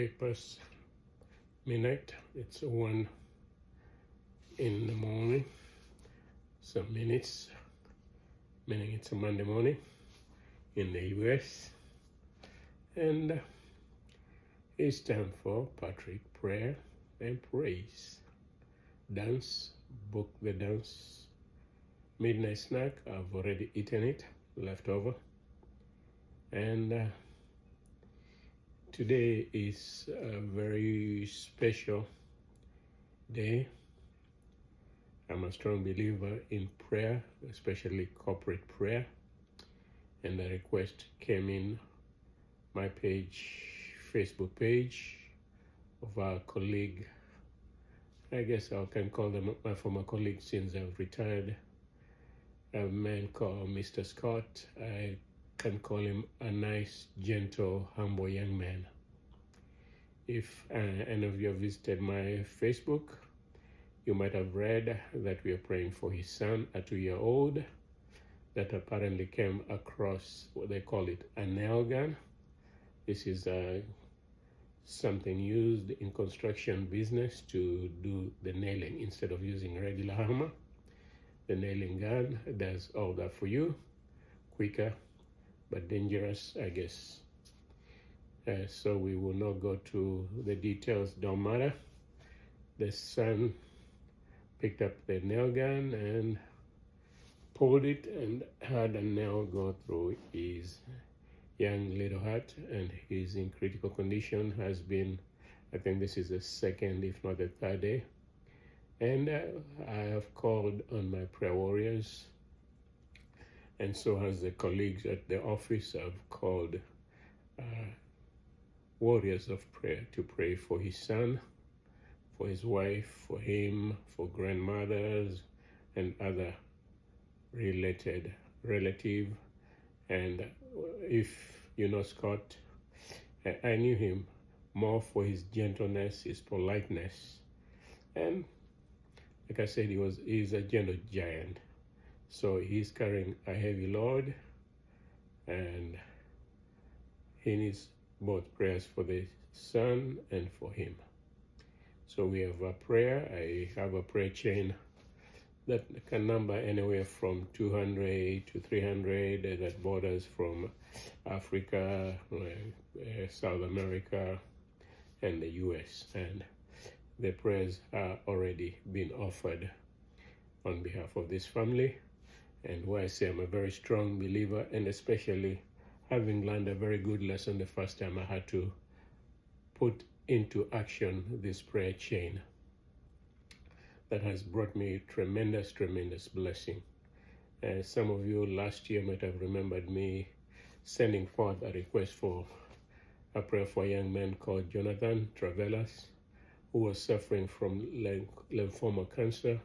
way past midnight. It's 1 in the morning, some minutes, meaning it's a Monday morning in the US. And it's time for Patrick prayer and praise. Dance, book the dance. Midnight snack, I've already eaten it, leftover. And today is a very special day. I'm a strong believer in prayer, especially corporate prayer. And the request came in my page, Facebook page, of our colleague. I guess I can call them my former colleague since I've retired. A man called Mr. Scott. I can call him a nice, gentle, humble young man. If any of you have visited my Facebook, you might have read that we are praying for his son, a 2-year-old, that apparently came across what they call it, a nail gun. This is something used in construction business to do the nailing instead of using regular hammer. The nailing gun does all that for you, quicker but dangerous, I guess. So we will not go to the details, don't matter. The son picked up the nail gun and pulled it and had a nail go through his young little heart, and he's in critical condition, has been, I think this is the second, if not the third day. And I have called on my prayer warriors, and so has the colleagues at the office. I've called warriors of prayer to pray for his son, for his wife, for him, for grandmothers, and other related relative. And if you know Scott, I knew him more for his gentleness, his politeness, and like I said, he's a gentle giant. So he's carrying a heavy load, and he needs both prayers for the son and for him. So we have a prayer. I have a prayer chain that can number anywhere from 200 to 300 that borders from Africa, South America, and the US. And the prayers are already being offered on behalf of this family. And why I say I'm a very strong believer, and especially having learned a very good lesson the first time I had to put into action this prayer chain, that has brought me tremendous blessing. Some of you last year might have remembered me sending forth a request for a prayer for a young man called Jonathan Travelas, who was suffering from lymphoma cancer.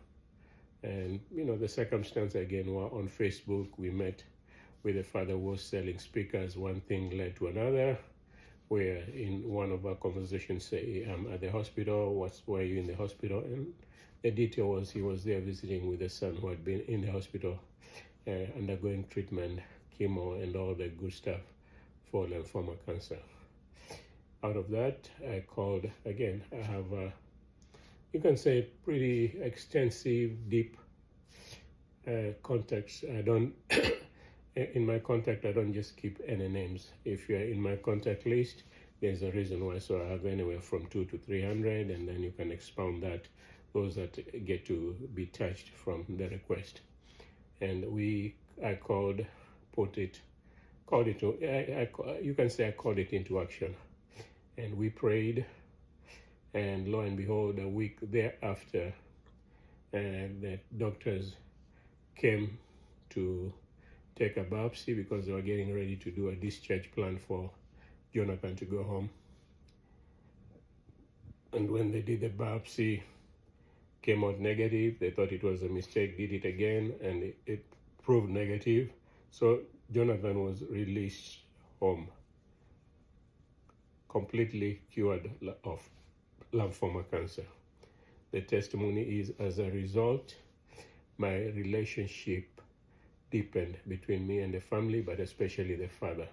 And the circumstance again were on Facebook. We met with the father who was selling speakers. One thing led to another, where in one of our conversations say, I'm at the hospital, why are you in the hospital? And the detail was he was there visiting with a son who had been in the hospital undergoing treatment, chemo, and all the good stuff for lymphoma cancer. Out of that, I called again. I have, you can say, pretty extensive, deep contacts. I don't, in my contact, I don't just keep any names. If you're in my contact list, there's a reason why. So I have anywhere from 200 to 300, and then you can expound that, those that get to be touched from the request. And I called it, you can say I called it into action. And we prayed, and lo and behold, a week thereafter, the doctors came to take a biopsy because they were getting ready to do a discharge plan for Jonathan to go home. And when they did the biopsy, came out negative. They thought it was a mistake, did it again, and it proved negative. So Jonathan was released home, completely cured of lymphoma cancer. The testimony is, as a result, my relationship deepened between me and the family, but especially the father.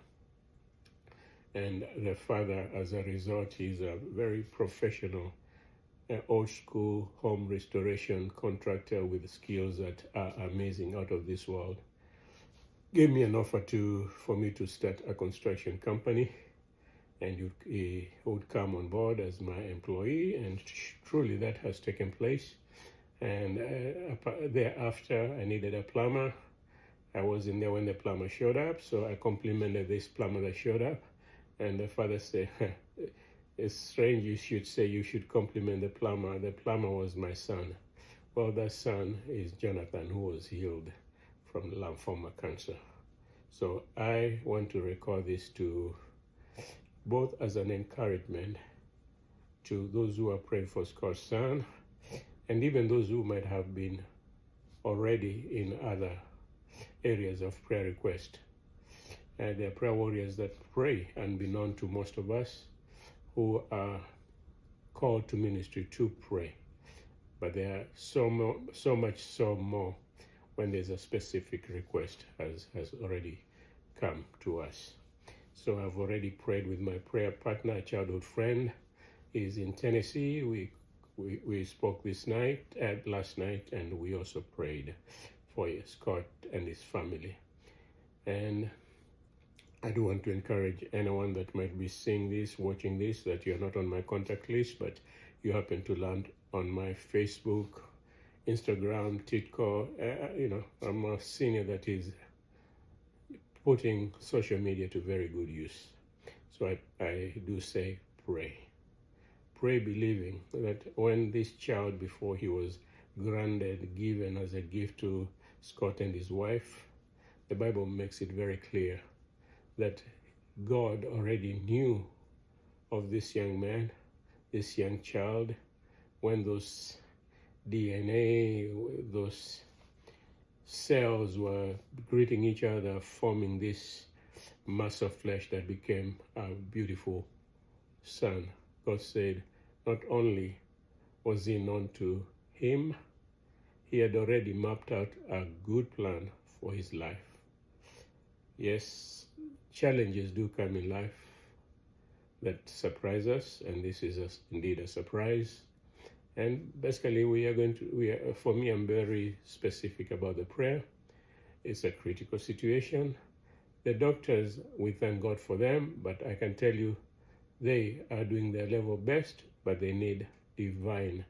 And the father, as a result, is a very professional, old school home restoration contractor with skills that are amazing, out of this world. Gave me an offer for me to start a construction company, and he would come on board as my employee, and truly that has taken place. And thereafter, I needed a plumber. I wasn't there when the plumber showed up, so I complimented this plumber that showed up, and the father said, it's strange you should compliment the plumber. The plumber was my son. Well, that son is Jonathan, who was healed from lymphoma cancer. So I want to record this to both as an encouragement to those who are praying for Scott's son, and even those who might have been already in other areas of prayer request. And there are prayer warriors that pray, unbeknown to most of us, who are called to ministry to pray. But there are so much more when there's a specific request has already come to us. So I've already prayed with my prayer partner, a childhood friend. He's in Tennessee. We spoke last night, and we also prayed for Scott and his family. And I do want to encourage anyone that might be seeing this, watching this, that you're not on my contact list, but you happen to land on my Facebook, Instagram, TikTok. I'm a senior that is putting social media to very good use. So I do say pray. Pray believing that when this child, before he was given as a gift to Scott and his wife, the Bible makes it very clear that God already knew of this young man, this young child, when those DNA, those cells were greeting each other, forming this mass of flesh that became a beautiful son. God said, not only was he known to him, he had already mapped out a good plan for his life. Yes, challenges do come in life that surprise us, and this is indeed a surprise. And basically, for me, I'm very specific about the prayer. It's a critical situation. The doctors, we thank God for them, but I can tell you, they are doing their level best, but they need divine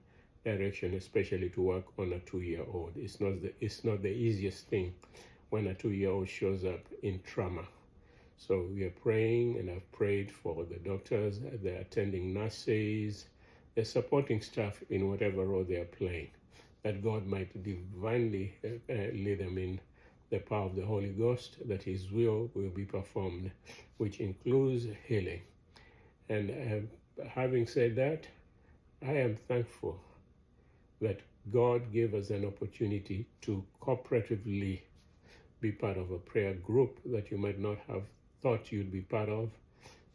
direction, especially to work on a 2-year-old. It's not the easiest thing when a 2-year-old shows up in trauma. So we are praying, and I've prayed for the doctors, the attending nurses, the supporting staff in whatever role they are playing, that God might divinely lead them in the power of the Holy Ghost, that His will be performed, which includes healing. And having said that, I am thankful that God gave us an opportunity to cooperatively be part of a prayer group that you might not have thought you'd be part of.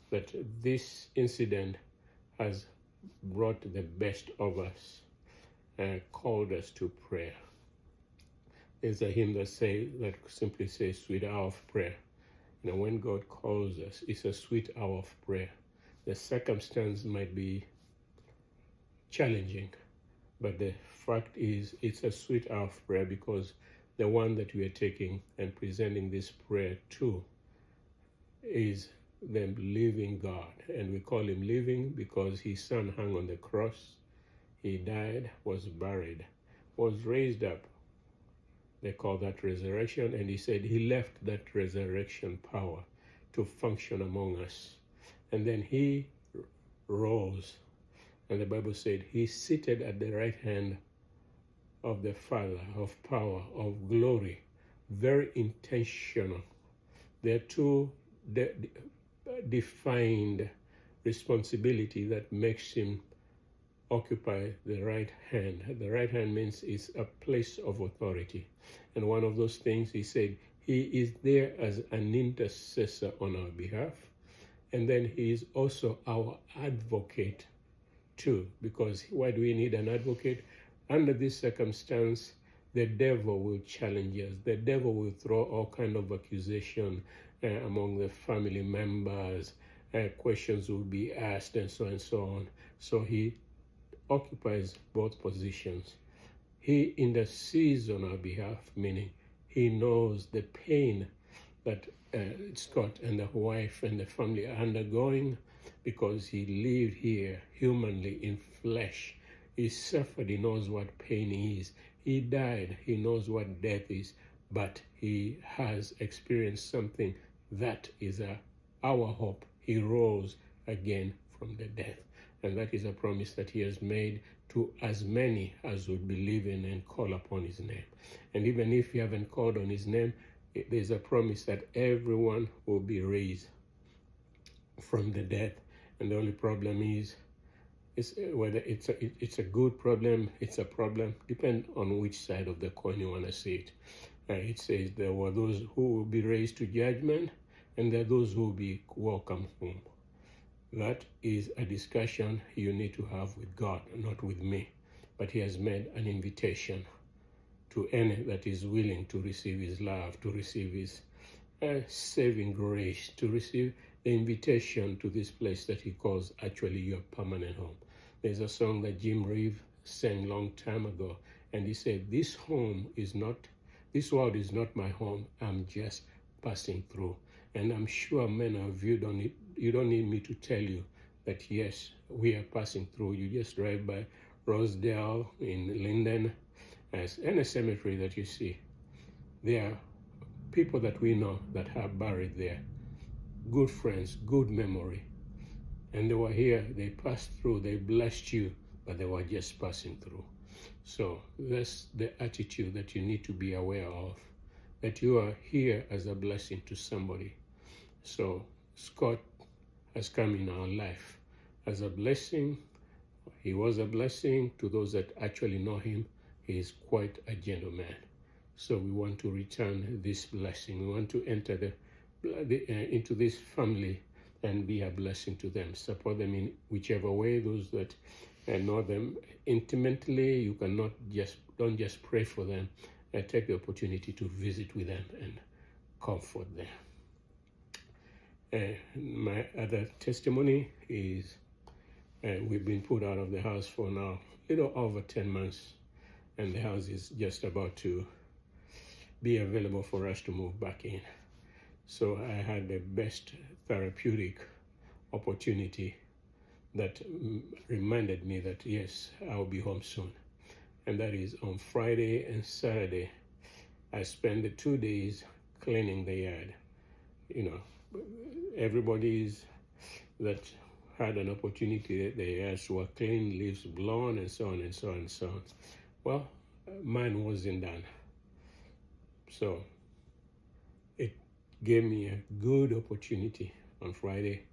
But this incident has brought the best of us and called us to prayer. There's a hymn that simply says, "Sweet hour of prayer." When God calls us, it's a sweet hour of prayer. The circumstance might be challenging, but the fact is, it's a sweet hour of prayer, because the one that we are taking and presenting this prayer to is the living God. And we call him living because his son hung on the cross. He died, was buried, was raised up. They call that resurrection. And he said he left that resurrection power to function among us. And then he rose. And the Bible said he's seated at the right hand of the Father, of power, of glory. Very intentional. There are two defined responsibility that makes him occupy the right hand. The right hand means it's a place of authority. And one of those things, he said, he is there as an intercessor on our behalf. And then he is also our advocate too. Because why do we need an advocate? Under this circumstance, the devil will challenge us. The devil will throw all kind of accusation among the family members, questions will be asked, and so on. So he occupies both positions. He intercedes on our behalf, meaning he knows the pain that Scott and the wife and the family are undergoing because he lived here humanly in flesh. He suffered, he knows what pain is. He died, he knows what death is, but he has experienced something that is our hope. He rose again from the death. And that is a promise that he has made to as many as would believe in and call upon his name. And even if you haven't called on his name, there's a promise that everyone will be raised from the dead. And the only problem is whether it's a good problem, it's a problem, depend on which side of the coin you want to see it. It says there were those who will be raised to judgment, and there are those who will be welcomed home. That is a discussion you need to have with God, not with me. But he has made an invitation to any that is willing to receive his love, to receive his saving grace, to receive the invitation to this place that he calls actually your permanent home. There's a song that Jim Reeve sang long time ago, and he said, this world is not my home, I'm just passing through. And I'm sure many of you don't need me to tell you that yes, we are passing through. You just drive by Rosedale in Linden, as any cemetery that you see. There are people that we know that are buried there. Good friends, good memory. And they were here, they passed through, they blessed you, but they were just passing through. So that's the attitude that you need to be aware of, that you are here as a blessing to somebody. So Scott has come in our life as a blessing. He was a blessing to those that actually know him. He is quite a gentleman. So we want to return this blessing. We want to enter into this family and be a blessing to them. Support them in whichever way. Those that know them intimately, you don't just pray for them. Take the opportunity to visit with them and comfort them. My other testimony is we've been put out of the house for now a little over 10 months, and the house is just about to be available for us to move back in. So I had the best therapeutic opportunity that reminded me that yes, I'll be home soon. And that is on Friday and Saturday. I spent the 2 days cleaning the yard. Everybody's that had an opportunity, the yards were clean, leaves blown, and so on and so on and so on. Well, mine wasn't done. So it gave me a good opportunity on Friday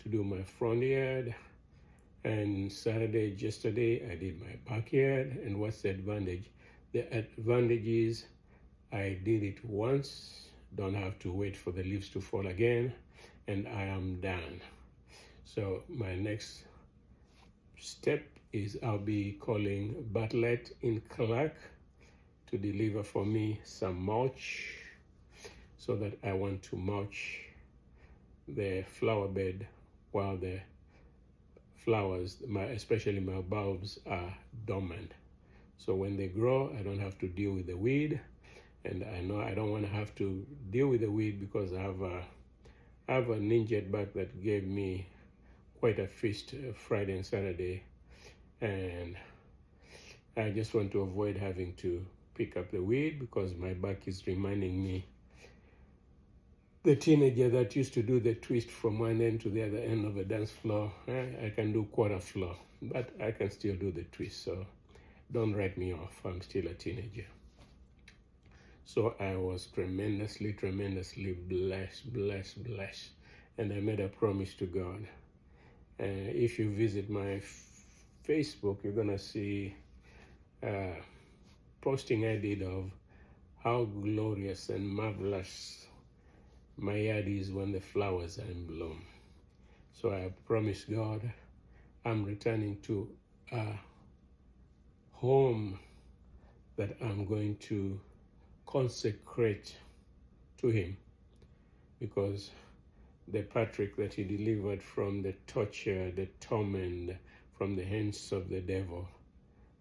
to do my front yard, and yesterday, I did my backyard. And what's the advantage? The advantage is I did it once, don't have to wait for the leaves to fall again, and I am done. So my next step is I'll be calling Bartlett in Clark to deliver for me some mulch, so that I want to mulch the flower bed while the flowers, especially my bulbs, are dormant. So when they grow, I don't have to deal with the weed, and I know I don't want to have to deal with the weed because I have an injured back that gave me quite a feast Friday and Saturday, and I just want to avoid having to pick up the weed because my back is reminding me the teenager that used to do the twist from one end to the other end of a dance floor. I can do quarter floor, but I can still do the twist. So don't write me off. I'm still a teenager. So I was tremendously blessed. And I made a promise to God. If you visit my Facebook, you're going to see posting I did of how glorious and marvelous my yard is when the flowers are in bloom. So I promised God I'm returning to a home that I'm going to consecrate to him, because The Patrick that he delivered from the torture, the torment, from the hands of the devil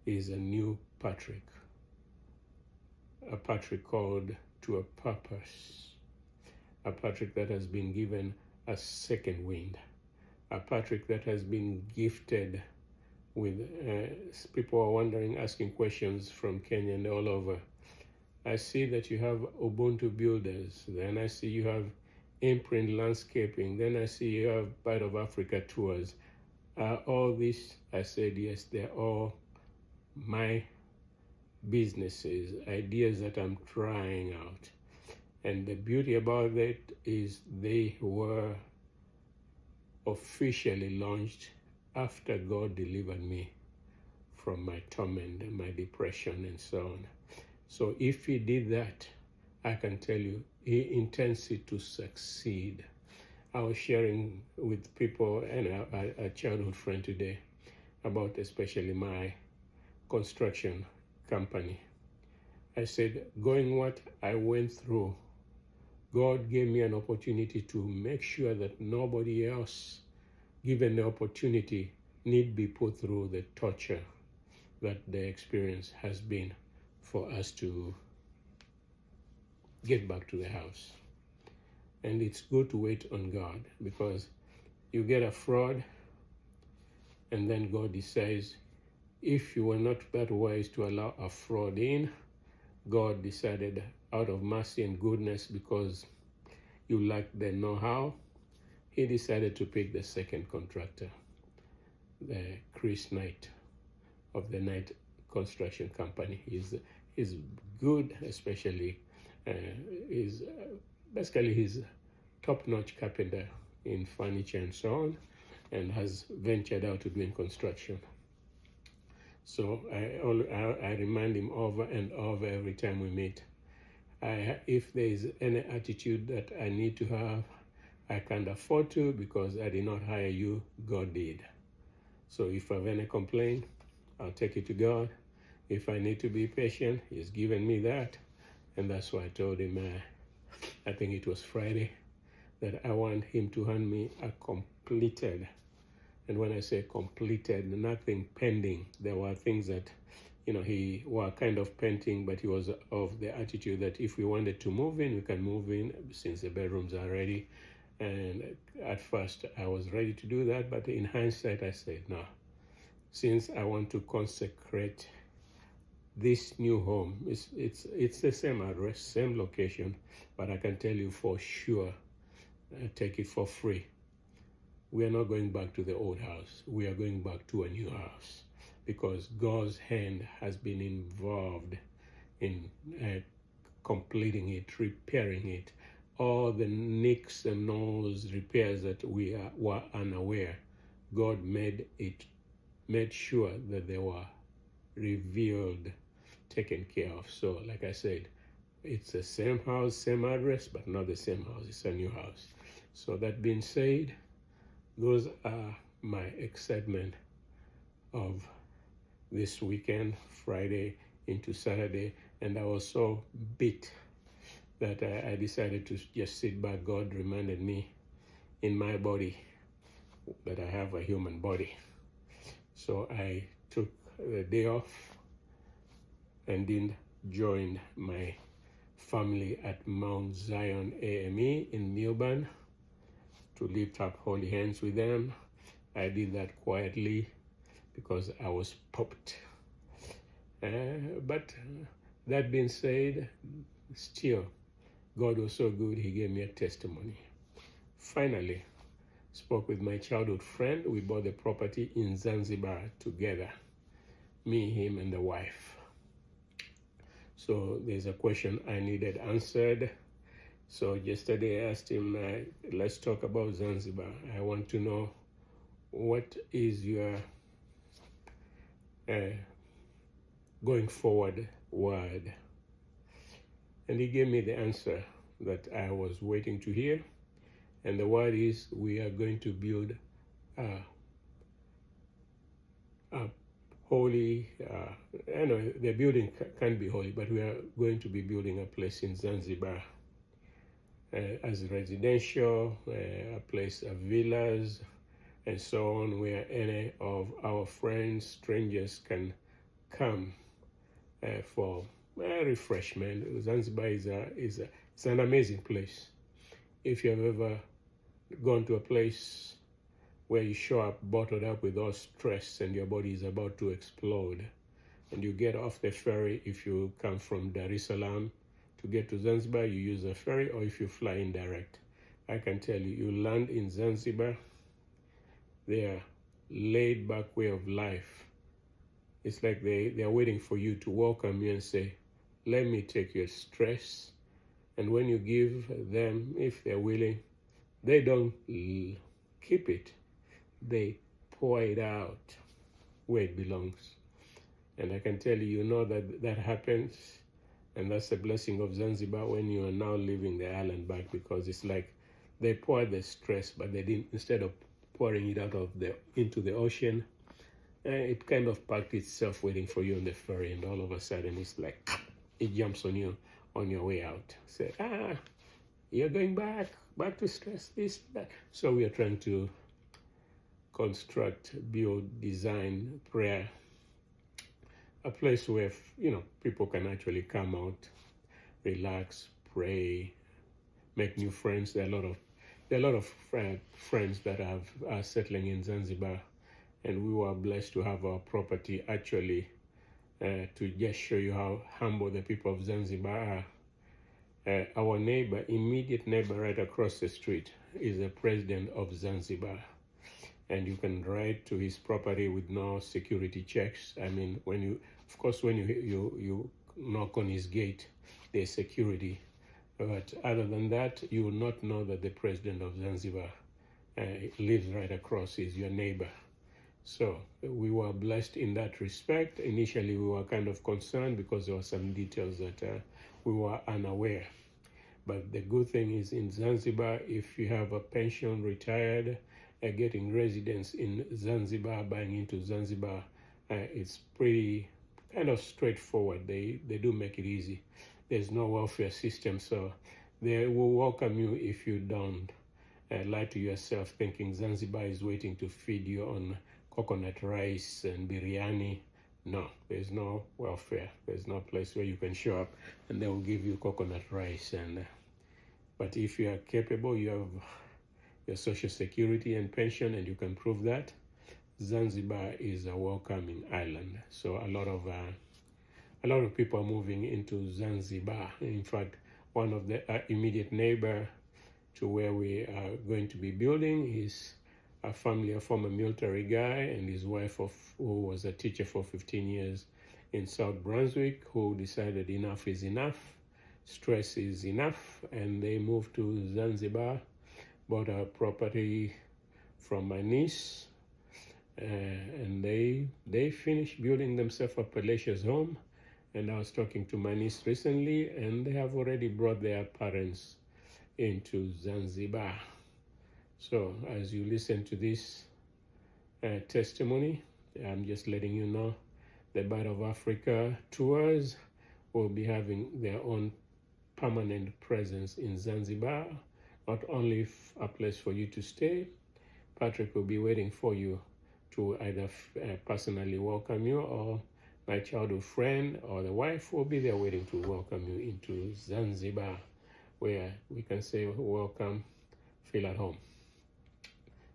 is a new Patrick. A Patrick called to a purpose. A Patrick that has been given a second wind. A Patrick that has been gifted with, people are wondering, asking questions from Kenya and all over. I see that you have Ubuntu Builders. Then I see you have Imprint Landscaping. Then I see you have Part of Africa Tours. All this, I said, yes, they're all my businesses, ideas that I'm trying out. And the beauty about it is they were officially launched after God delivered me from my torment and my depression and so on. So if he did that, I can tell you, he intends it to succeed. I was sharing with people and a childhood friend today about especially my construction company. I said, going what I went through, God gave me an opportunity to make sure that nobody else, given the opportunity, need be put through the torture that the experience has been for us to get back to the house. And it's good to wait on God, because you get a fraud and then God decides, if you were not that wise to allow a fraud in, God decided out of mercy and goodness, because you lacked the know-how, he decided to pick the second contractor, the Chris Knight of the Knight Construction Company. He's good, especially basically he's top-notch carpenter in furniture and so on, and has ventured out to doing construction. So I remind him over and over every time we meet. If there is any attitude that I need to have, I can't afford to, because I did not hire you, God did. So if I have any complaint, I'll take it to God. If I need to be patient, he's given me that. And that's why I told him, I think it was Friday, that I want him to hand me a completed. And when I say completed, nothing pending. There were things that, he were kind of pending, but he was of the attitude that if we wanted to move in, we can move in since the bedrooms are ready. And at first I was ready to do that, but in hindsight I said, no, since I want to consecrate this new home, it's the same address, same location, but I can tell you for sure, take it for free. We are not going back to the old house. We are going back to a new house, because God's hand has been involved in completing it, repairing it. All the nicks and nose repairs that we were unaware, God made sure that they were revealed, taken care of. So like I said, it's the same house, same address, but not the same house. It's a new house. So that being said, those are my excitement of this weekend, Friday into Saturday. And I was so beat that I decided to just sit back. God reminded me in my body that I have a human body. So I took the day off and then joined my family at Mount Zion AME in Melbourne to lift up holy hands with them. I did that quietly because I was popped. But that being said, still, God was so good, he gave me a testimony. Finally, spoke with my childhood friend. We bought the property in Zanzibar together, me, him, and the wife. So there's a question I needed answered. So yesterday I asked him, let's talk about Zanzibar. I want to know, what is your going forward word? And he gave me the answer that I was waiting to hear. And the word is, we are going to build a holy, anyway, the building can't be holy, but we are going to be building a place in Zanzibar. as residential, a place of villas, and so on, where any of our friends, strangers can come for refreshment. Zanzibar is it's an amazing place. If you have ever gone to a place where you show up bottled up with all stress and your body is about to explode, and you get off the ferry, if you come from Dar es Salaam to get to Zanzibar, you use a ferry, or if you fly in direct, I can tell you, you land in Zanzibar, their laid back way of life, it's like they are waiting for you to welcome you and say, let me take your stress. And when you give them, if they're willing, they don't keep it. They pour it out where it belongs. And I can tell you, you know that happens. And that's the blessing of Zanzibar when you are now leaving the island back, because it's like they poured the stress, but they didn't, instead of pouring it out of into the ocean, it kind of packed itself waiting for you on the ferry, and all of a sudden it's like it jumps on you on your way out. Say, you're going back to stress, this, that. So we are trying to construct, build, design, prayer, a place where people can actually come out, relax, pray, make new friends. There are a lot of friends that are settling in Zanzibar, and we were blessed to have our property actually to just show you how humble the people of Zanzibar are. Our immediate neighbor right across the street is the president of Zanzibar, and you can ride to his property with no security checks. I mean, when you knock on his gate, there's security. But other than that, you will not know that the president of Zanzibar lives right across, is your neighbor. So we were blessed in that respect. Initially, we were kind of concerned because there were some details that we were unaware. But the good thing is, in Zanzibar, if you have a pension, retired, getting residence in Zanzibar, buying into Zanzibar, it's pretty kind of straightforward. They do make it easy. There's no welfare system, so they will welcome you if you don't lie to yourself thinking Zanzibar is waiting to feed you on coconut rice and biryani. No, there's no welfare. There's no place where you can show up and they will give you coconut rice. But if you are capable, you have your social security and pension, and you can prove that, Zanzibar is a welcoming island. So a lot of people are moving into Zanzibar. In fact, one of the immediate neighbor to where we are going to be building is a former military guy, and his wife who was a teacher for 15 years in South Brunswick, who decided enough is enough, stress is enough, and they moved to Zanzibar, bought a property from my niece, and they finished building themselves a palatial home. And I was talking to my niece recently, and they have already brought their parents into Zanzibar. So as you listen to this testimony, I'm just letting you know the Bite of Africa tours will be having their own permanent presence in Zanzibar. Not only a place for you to stay, Patrick will be waiting for you to either personally welcome you, or my childhood friend or the wife will be there waiting to welcome you into Zanzibar, where we can say welcome, feel at home.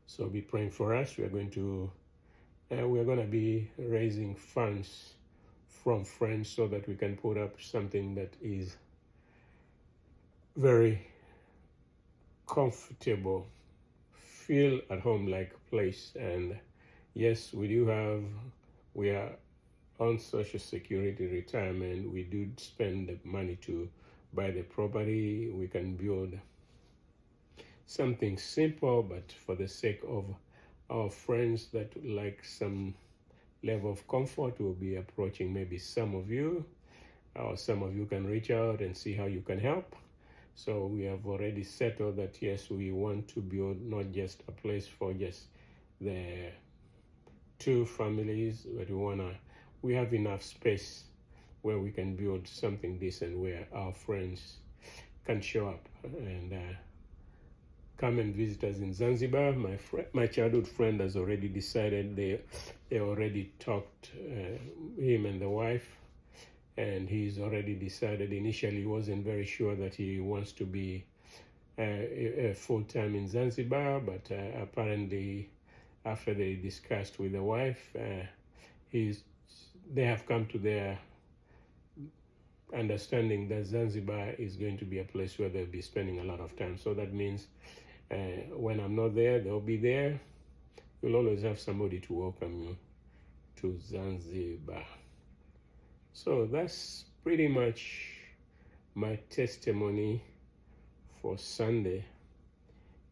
So be praying for us. We are going to be raising funds from friends so that we can put up something that is very comfortable, feel at home like place. And yes, we are on Social Security retirement. We do spend the money to buy the property. We can build something simple, but for the sake of our friends that like some level of comfort, we'll be approaching maybe some of you, or some of you can reach out and see how you can help. So we have already settled that, yes, we want to build not just a place for just the two families, but we have enough space where we can build something decent where our friends can show up and come and visit us in Zanzibar. My childhood friend has already decided. They already talked, him and the wife, and he's already decided. Initially, he wasn't very sure that he wants to be full-time in Zanzibar, but apparently after they discussed with the wife, they have come to their understanding that Zanzibar is going to be a place where they'll be spending a lot of time. So that means when I'm not there, they'll be there. You'll always have somebody to welcome you to Zanzibar. So that's pretty much my testimony for Sunday,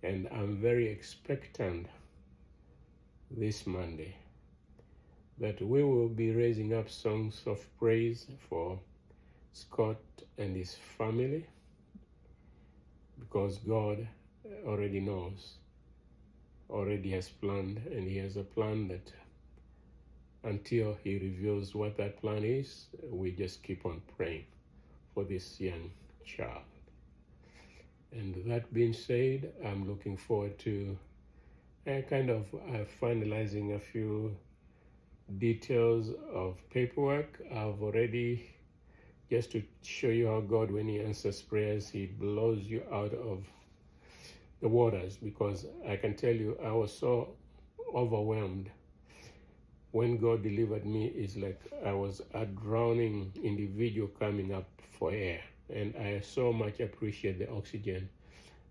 and I'm very expectant this Monday that we will be raising up songs of praise for Scott and his family, because God already knows, already has planned, and he has a plan that until he reveals what that plan is, we just keep on praying for this young child. And that being said, I'm looking forward to finalizing a few details of paperwork. I've already, just to show you how God, when he answers prayers, he blows you out of the waters, because I can tell you, I was so overwhelmed. When God delivered me, it's like I was a drowning individual coming up for air. And I so much appreciate the oxygen.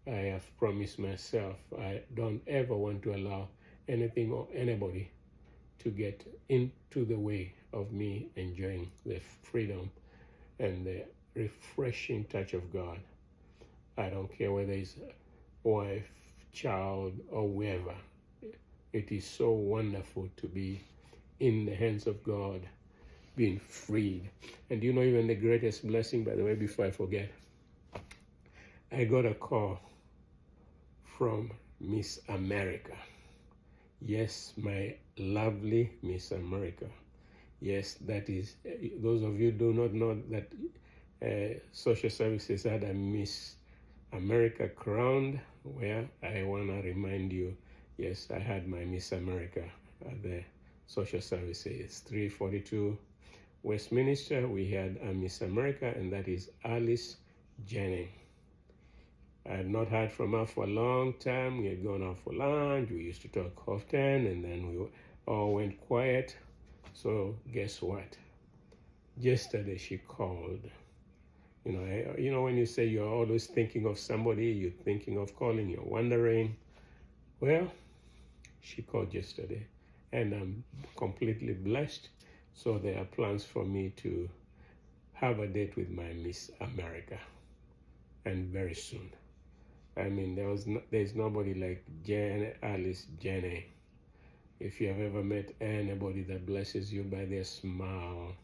I have promised myself I don't ever want to allow anything or anybody to get into the way of me enjoying the freedom and the refreshing touch of God. I don't care whether it's wife, child, or whoever. It is so wonderful to be in the hands of God, being freed. And you know, even the greatest blessing, by the way, before I forget, I got a call from Miss America. Yes, my lovely Miss America. Yes, that is, those of you do not know that social services had a Miss America crowned, where I want to remind you, yes, I had my Miss America at the social services, 342 Westminster. We had a Miss America, and that is Alice Jennings. I had not heard from her for a long time. We had gone out for lunch. We used to talk often, and then we all went quiet. So guess what? Yesterday she called. You know, when you say you're always thinking of somebody, you're thinking of calling, you're wondering. Well, she called yesterday, and I'm completely blessed. So there are plans for me to have a date with my Miss America, and very soon. I mean, there's nobody like Alice Jennings. If you have ever met anybody that blesses you by their smile,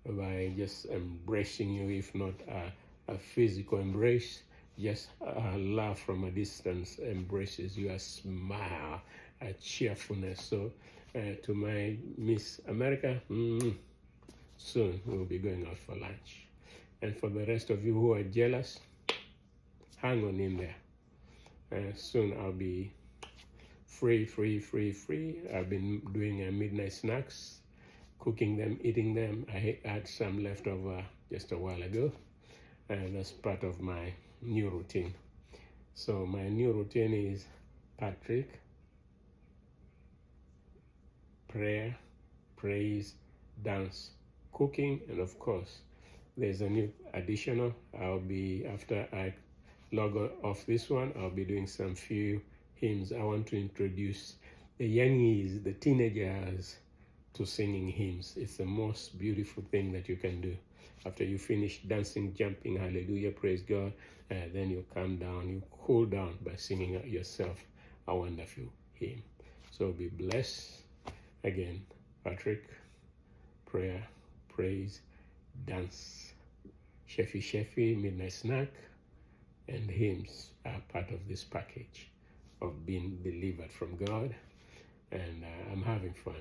by just embracing you, if not a physical embrace, just a laugh from a distance embraces you, a smile, a cheerfulness. So to my Miss America, soon we'll be going out for lunch. And for the rest of you who are jealous, hang on in there. Soon I'll be free. I've been doing midnight snacks, cooking them, eating them. I had some left over just a while ago, and that's part of my new routine. So my new routine is Patrick, prayer, praise, dance, cooking, and of course, there's a new additional. I'll be, after I log off this one, I'll be doing some few hymns. I want to introduce the youngies, the teenagers, to singing hymns. It's the most beautiful thing that you can do. After you finish dancing, jumping, hallelujah, praise God, then you calm down, you cool down by singing yourself a wonderful hymn. So be blessed. Again, Patrick, prayer, praise, dance, Sheffy, midnight snack, and hymns are part of this package of being delivered from God. And I'm having fun.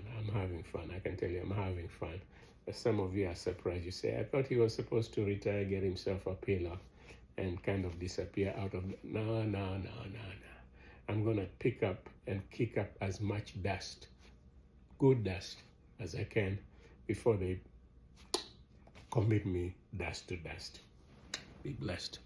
I can tell you, I'm having fun. But some of you are surprised. You say, I thought he was supposed to retire, get himself a pillow. and kind of disappear out of no. I'm gonna pick up and kick up as much dust, good dust, as I can before they commit me dust to dust. Be blessed.